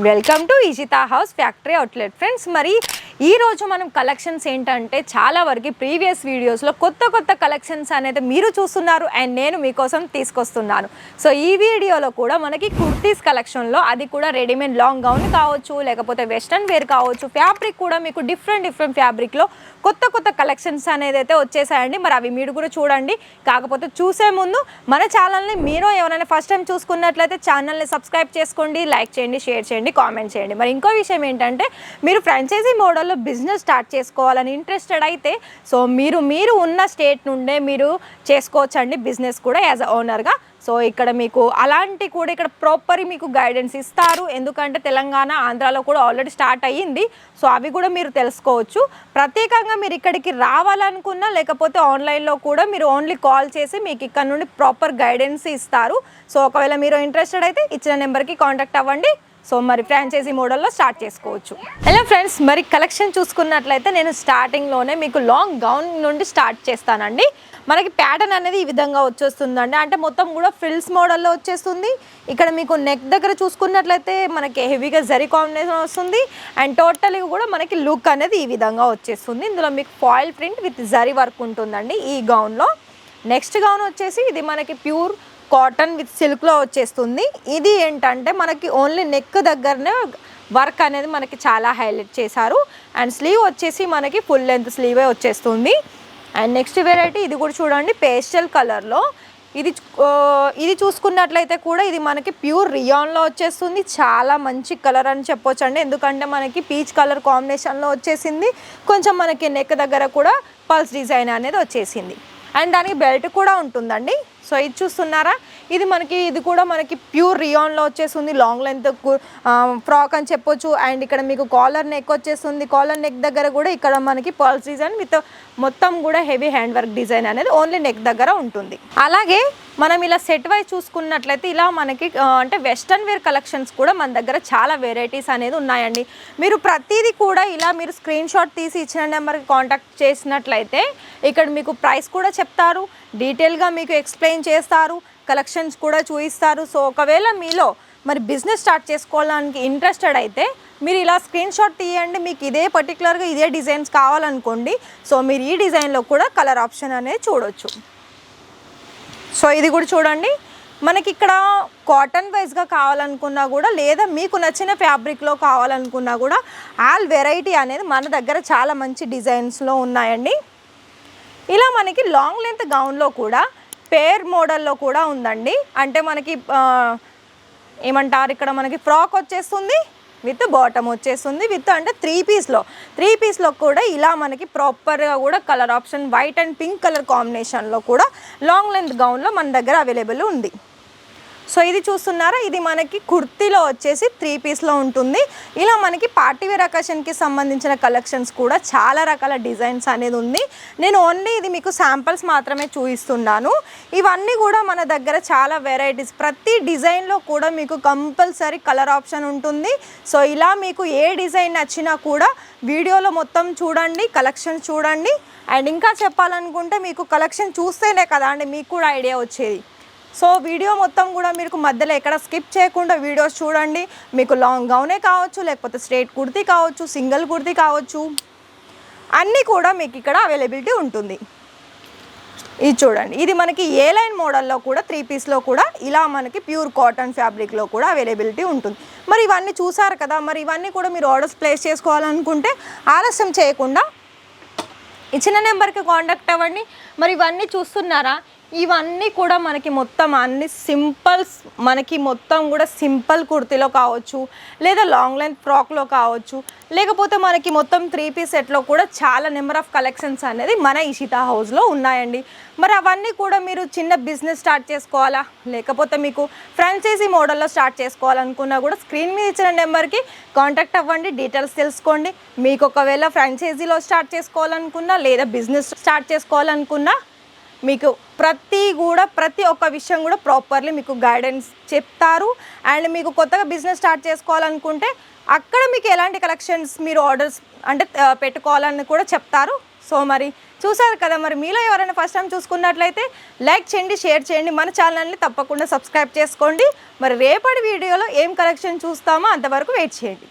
Welcome to Ishita house factory outlet friends. మరి ఈ రోజు మనం కలెక్షన్స్ ఏంటంటే చాలా వరకు ప్రీవియస్ వీడియోస్లో కొత్త కలెక్షన్స్ అనేది మీరు చూస్తున్నారు అండ్ నేను మీకోసం తీసుకొస్తున్నాను. సో ఈ వీడియోలో కూడా మనకి కుర్తీస్ కలెక్షన్లో అది కూడా రెడీమేడ్ లాంగ్ గౌన్ కావచ్చు, లేకపోతే వెస్ట్రన్ వేర్ కావచ్చు, ఫ్యాబ్రిక్ కూడా మీకు డిఫరెంట్ ఫ్యాబ్రిక్లో కొత్త కలెక్షన్స్ అనేది అయితే వచ్చేసాయండి. మరి అవి మీరు కూడా చూడండి. కాకపోతే చూసే ముందు మన ఛానల్ని మీరు ఎవరైనా ఫస్ట్ టైం చూసుకున్నట్లయితే ఛానల్ని సబ్స్క్రైబ్ చేసుకోండి, లైక్ చేయండి, షేర్ చేయండి, కామెంట్ చేయండి. మరి ఇంకో విషయం ఏంటంటే మీరు ఫ్రాంచైజీ మోడల్లో బిజినెస్ స్టార్ట్ చేసుకోవాలని ఇంట్రెస్టెడ్ అయితే సో మీరు ఉన్న స్టేట్ నుండే మీరు చేసుకోవచ్చండి బిజినెస్ కూడా యాజ్ అ ఓనర్గా. సో ఇక్కడ మీకు అలాంటి కూడా ఇక్కడ ప్రాపర్ మీకు గైడెన్స్ ఇస్తారు. ఎందుకంటే తెలంగాణ ఆంధ్రాలో కూడా ఆల్రెడీ స్టార్ట్ అయ్యింది. సో అవి కూడా మీరు తెలుసుకోవచ్చు. ప్రత్యేకంగా మీరు ఇక్కడికి రావాలనుకున్నా లేకపోతే ఆన్లైన్లో కూడా మీరు ఓన్లీ కాల్ చేసి మీకు ఇక్కడ నుండి ప్రాపర్ గైడెన్స్ ఇస్తారు. సో ఒకవేళ మీరు ఇంట్రెస్టెడ్ అయితే ఇచ్చిన నెంబర్కి కాంటాక్ట్ అవ్వండి. సో మరి ఫ్రాంచైజీ మోడల్లో స్టార్ట్ చేసుకోవచ్చు. హలో ఫ్రెండ్స్, మరి కలెక్షన్ చూసుకున్నట్లయితే నేను స్టార్టింగ్లోనే మీకు లాంగ్ గౌన్ నుండి స్టార్ట్ చేస్తానండి. మనకి ప్యాటర్న్ అనేది ఈ విధంగా వచ్చేస్తుందండి. అంటే మొత్తం కూడా ఫ్రిల్స్ మోడల్లో వచ్చేస్తుంది. ఇక్కడ మీకు నెక్ దగ్గర చూసుకున్నట్లయితే మనకి హెవీగా జరీ కాంబినేషన్ వస్తుంది అండ్ టోటల్గా కూడా మనకి లుక్ అనేది ఈ విధంగా వచ్చేస్తుంది. ఇందులో మీకు foil print with zari work ఉంటుందండి ఈ గౌన్లో. నెక్స్ట్ గౌన్ వచ్చేసి ఇది మనకి ప్యూర్ కాటన్ విత్ సిల్క్లో వచ్చేస్తుంది. ఇది ఏంటంటే మనకి ఓన్లీ నెక్ దగ్గరనే వర్క్ అనేది మనకి చాలా హైలైట్ చేశారు అండ్ స్లీవ్ వచ్చేసి మనకి ఫుల్ లెంత్ స్లీవే వచ్చేస్తుంది. అండ్ నెక్స్ట్ వెరైటీ ఇది కూడా చూడండి పేస్టల్ కలర్లో. ఇది చూసుకున్నట్లయితే కూడా ఇది మనకి ప్యూర్ రియాన్లో వచ్చేస్తుంది. చాలా మంచి కలర్ అని చెప్పొచ్చు అండి. ఎందుకంటే మనకి పీచ్ కలర్ కాంబినేషన్లో వచ్చేసింది. కొంచెం మనకి నెక్ దగ్గర కూడా పల్స్ డిజైన్ అనేది వచ్చేసింది అండ్ దానికి బెల్ట్ కూడా ఉంటుందండి. సో ఇది చూస్తున్నారా, ఇది కూడా మనకి ప్యూర్ రియాన్లో వచ్చేస్తుంది. లాంగ్ లెంత్ ఫ్రాక్ అని చెప్పొచ్చు. అండ్ ఇక్కడ మీకు కాలర్ నెక్ వచ్చేస్తుంది. కాలర్ నెక్ దగ్గర కూడా ఇక్కడ మనకి పర్ల్స్ డిజైన్ విత్ మొత్తం కూడా హెవీ హ్యాండ్ వర్క్ డిజైన్ అనేది ఓన్లీ నెక్ దగ్గర ఉంటుంది. అలాగే మనం ఇలా సెట్ వైజ్ చూసుకున్నట్లయితే ఇలా మనకి అంటే వెస్ట్రన్ వేర్ కలెక్షన్స్ కూడా మన దగ్గర చాలా వెరైటీస్ అనేది ఉన్నాయండి. మీరు ప్రతిదీ కూడా ఇలా మీరు స్క్రీన్ షాట్ తీసి ఇచ్చిన నెంబర్కి కాంటాక్ట్ చేసినట్లయితే ఇక్కడ మీకు ప్రైస్ కూడా చెప్తారు, డీటెయిల్గా మీకు ఎక్స్ప్లెయిన్ చేస్తారు, కలెక్షన్స్ కూడా చూపిస్తారు. సో ఒకవేళ మీలో మరి బిజినెస్ స్టార్ట్ చేసుకోవడానికి ఇంట్రెస్టెడ్ అయితే మీరు ఇలా స్క్రీన్ షాట్ తీయండి. మీకు ఇదే పర్టికులర్గా ఇదే డిజైన్స్ కావాలనుకోండి. సో మీరు ఈ డిజైన్లో కూడా కలర్ ఆప్షన్ అనేది చూడొచ్చు. సో ఇది కూడా చూడండి, మనకి ఇక్కడ కాటన్ వైజ్గా కావాలనుకున్నా కూడా లేదా మీకు నచ్చిన ఫ్యాబ్రిక్లో కావాలనుకున్నా కూడా ఆల్ వెరైటీ అనేది మన దగ్గర చాలా మంచి డిజైన్స్లో ఉన్నాయండి. ఇలా మనకి లాంగ్ లెంత్ గౌన్లో కూడా పేర్ మోడల్లో కూడా ఉందండి. అంటే మనకి ఏమంటారు, ఇక్కడ మనకి ఫ్రాక్ వచ్చేస్తుంది విత్ బాటమ్ వచ్చేస్తుంది విత్ అంటే త్రీ పీస్లో కూడా ఇలా మనకి ప్రాపర్గా కూడా colour option white and pink colour కాంబినేషన్లో కూడా లాంగ్ లెంత్ గౌన్లో మన దగ్గర అవైలబుల్ ఉంది. సో ఇది చూస్తున్నారా, ఇది మనకి కుర్తీలో వచ్చేసి త్రీ పీస్లో ఉంటుంది. ఇలా మనకి పార్టీవేర్ అకేషన్కి సంబంధించిన కలెక్షన్స్ కూడా చాలా రకాల డిజైన్స్ అనేది ఉంది. నేను ఓన్లీ ఇది మీకు శాంపిల్స్ మాత్రమే చూపిస్తున్నాను. ఇవన్నీ కూడా మన దగ్గర చాలా వెరైటీస్, ప్రతి డిజైన్లో కూడా మీకు కంపల్సరీ కలర్ ఆప్షన్ ఉంటుంది. సో ఇలా మీకు ఏ డిజైన్ నచ్చినా కూడా వీడియోలో మొత్తం చూడండి, కలెక్షన్ చూడండి. అండ్ ఇంకా చెప్పాలనుకుంటే మీకు కలెక్షన్ చూస్తేనే కదా అండి మీకు కూడా ఐడియా వచ్చేది. సో వీడియో మొత్తం కూడా మీకు మధ్యలో ఎక్కడ స్కిప్ చేయకుండా వీడియోస్ చూడండి. మీకు లాంగ్ గౌనే కావచ్చు, లేకపోతే స్ట్రేట్ కుర్తీ కావచ్చు, సింగిల్ కుర్తీ కావచ్చు, అన్నీ కూడా మీకు ఇక్కడ అవైలబిలిటీ ఉంటుంది. ఇది చూడండి, ఇది మనకి ఏ లైన్ మోడల్లో కూడా త్రీ పీస్లో కూడా ఇలా మనకి ప్యూర్ కాటన్ ఫ్యాబ్రిక్లో కూడా అవైలబిలిటీ ఉంటుంది. మరి ఇవన్నీ చూసారు కదా, మరి ఇవన్నీ కూడా మీరు ఆర్డర్స్ ప్లేస్ చేసుకోవాలనుకుంటే ఆలస్యం చేయకుండా ఇచ్చిన నెంబర్కి కాంటాక్ట్ అవ్వండి. మరి ఇవన్నీ చూస్తున్నారా, ఇవన్నీ కూడా మనకి మొత్తం అన్ని సింపుల్స్, మనకి మొత్తం కూడా సింపుల్ కుర్తీలో కావచ్చు, లేదా లాంగ్ లెంత్ ఫ్రాక్లో కావచ్చు, లేకపోతే మనకి మొత్తం త్రీ పీస్ సెట్లో కూడా చాలా నెంబర్ ఆఫ్ కలెక్షన్స్ అనేది మన ఇషితా హౌస్లో ఉన్నాయండి. మరి అవన్నీ కూడా మీరు చిన్న బిజినెస్ స్టార్ట్ చేసుకోవాలా, లేకపోతే మీకు ఫ్రాంచైజీ మోడల్లో స్టార్ట్ చేసుకోవాలనుకున్నా కూడా స్క్రీన్ మీద ఇచ్చిన నెంబర్కి కాంటాక్ట్ అవ్వండి, డీటెయిల్స్ తెలుసుకోండి. మీకు ఒకవేళ ఫ్రాంచైజీలో స్టార్ట్ చేసుకోవాలనుకున్నా లేదా బిజినెస్ స్టార్ట్ చేసుకోవాలనుకున్నా మీకు ప్రతి ఒక్క విషయం కూడా ప్రాపర్లీ మీకు గైడెన్స్ చెప్తారు. అండ్ మీకు కొత్తగా బిజినెస్ స్టార్ట్ చేసుకోవాలనుకుంటే అక్కడ మీకు ఎలాంటి కలెక్షన్స్ మీరు ఆర్డర్స్ అంటే పెట్టుకోవాలని కూడా చెప్తారు. సో మరి చూసారు కదా, మరి మీలో ఎవరైనా ఫస్ట్ టైం చూసుకున్నట్లయితే లైక్ చేయండి, షేర్ చేయండి, మన ఛానల్ని తప్పకుండా సబ్స్క్రైబ్ చేసుకోండి. మరి రేపటి వీడియోలో ఏం కలెక్షన్ చూస్తామో అంతవరకు వెయిట్ చేయండి.